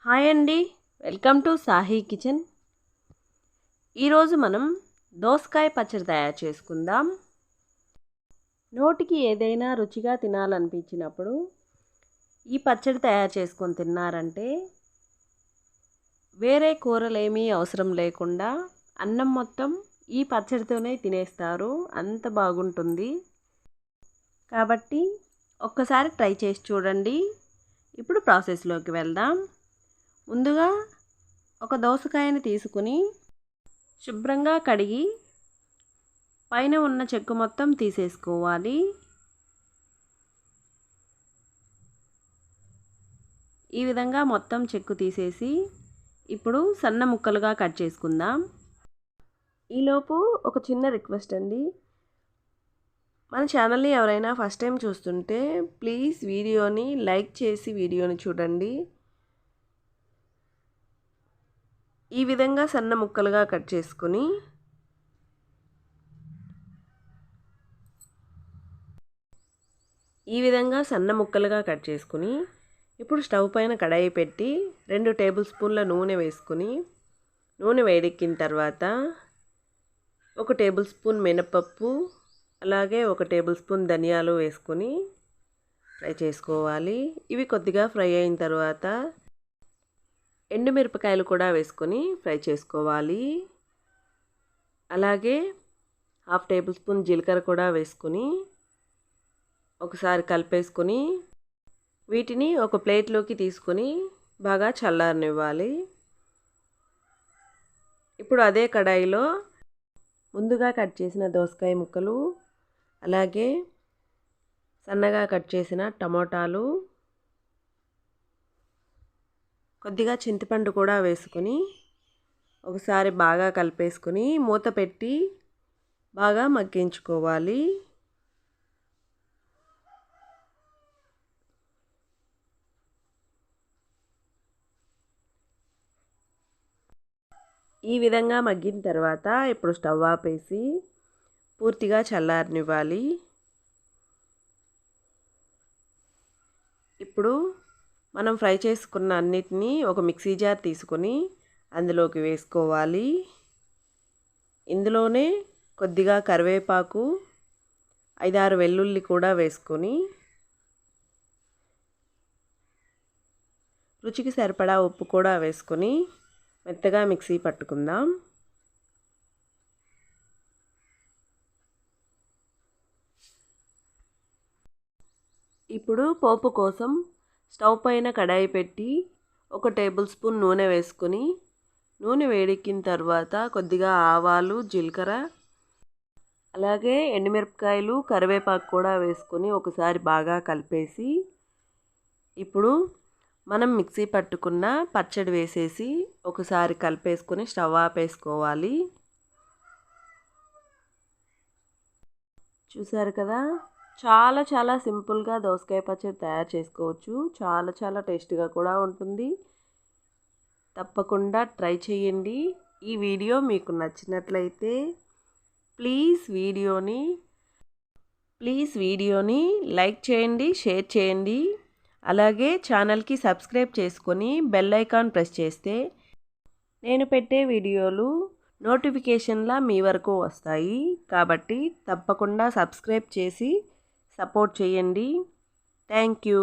Hi అండి, welcome to Sahi kitchen. ఈరోజు మనం దోసకాయ పచ్చడి తయారు చేసుకుందాం. నోటికి ఏదైనా రుచిగా తినాలనిపించినప్పుడు ఈ పచ్చడి తయారు చేసుకొని తిన్నారంటే వేరే కూరలు ఏమీ అవసరం లేకుండా అన్నం మొత్తం ఈ పచ్చడితోనే తినేస్తారు. అంత బాగుంటుంది. కాబట్టి ఒక్కసారి ట్రై చేసి చూడండి. ఇప్పుడు ప్రాసెస్లోకి వెళ్దాం. ముందుగా ఒక దోసకాయని తీసుకుని శుభ్రంగా కడిగి పైన ఉన్న చెక్కు మొత్తం తీసేసుకోవాలి. ఈ విధంగా మొత్తం చెక్కు తీసేసి ఇప్పుడు సన్న ముక్కలుగా కట్ చేసుకుందాం. ఈలోపు ఒక చిన్న రిక్వెస్ట్ అండి, మన ఛానల్ని ఎవరైనా ఫస్ట్ టైం చూస్తుంటే ప్లీజ్ వీడియోని లైక్ చేసి వీడియోని చూడండి. ఈ విధంగా సన్న ముక్కలుగా కట్ చేసుకుని ఇప్పుడు స్టవ్ పైన కడాయి పెట్టి 2 టేబుల్ స్పూన్ల నూనె వేసుకుని నూనె వేడెక్కిన తర్వాత 1 టేబుల్ స్పూన్ మినపప్పు అలాగే 1 టేబుల్ స్పూన్ ధనియాలు వేసుకొని ఫ్రై చేసుకోవాలి. ఇవి కొద్దిగా ఫ్రై అయిన తర్వాత ఎండుమిరపకాయలు కూడా వేసుకొని ఫ్రై చేసుకోవాలి. అలాగే 1/2 టేబుల్ స్పూన్ జీలకర్ర కూడా వేసుకొని ఒకసారి కలిపేసుకొని వీటిని ఒక ప్లేట్లోకి తీసుకొని బాగా చల్లారనివ్వాలి. ఇప్పుడు అదే కడాయిలో ముందుగా కట్ చేసిన దోసకాయ ముక్కలు అలాగే సన్నగా కట్ చేసిన టమోటాలు కొద్దిగా చింతపండు కూడా వేసుకొని ఒకసారి బాగా కలిపేసుకొని మూత పెట్టి బాగా మగ్గించుకోవాలి. ఈ విధంగా మగ్గిన తర్వాత ఇప్పుడు స్టవ్ ఆపేసి పూర్తిగా చల్లారనివ్వాలి. ఇప్పుడు మనం ఫ్రై చేసుకున్న అన్నిటినీ ఒక మిక్సీ జార్ తీసుకొని అందులోకి వేసుకోవాలి. ఇందులోనే కొద్దిగా కరివేపాకు 5-6 వెల్లుల్లి కూడా వేసుకొని రుచికి సరిపడా ఉప్పు కూడా వేసుకొని మెత్తగా మిక్సీ పట్టుకుందాం. ఇప్పుడు పోపు కోసం స్టవ్ పైన కడాయి పెట్టి 1 టేబుల్ స్పూన్ నూనె వేసుకొని నూనె వేడెక్కిన తర్వాత కొద్దిగా ఆవాలు జీలకర్ర అలాగే ఎండుమిరపకాయలు కరివేపాకు కూడా వేసుకొని ఒకసారి బాగా కలిపేసి ఇప్పుడు మనం మిక్సీ పట్టుకున్న పచ్చడి వేసేసి ఒకసారి కలిపేసుకొని స్టవ్ ఆపేసుకోవాలి. చూసారు కదా, చాలా సింపుల్గా దోసకాయ పచ్చడి తయారు చేసుకోవచ్చు. చాలా టేస్టీగా కూడా ఉంటుంది. తప్పకుండా ట్రై చేయండి. ఈ వీడియో మీకు నచ్చినట్లయితే ప్లీజ్ వీడియోని లైక్ చేయండి, షేర్ చేయండి. అలాగే ఛానల్కి సబ్స్క్రైబ్ చేసుకొని బెల్ ఐకాన్ ప్రెస్ చేస్తే నేను పెట్టే వీడియోలు నోటిఫికేషన్లా మీ వరకు వస్తాయి. కాబట్టి తప్పకుండా సబ్స్క్రైబ్ చేసి సపోర్ట్ చేయండి. Thank you.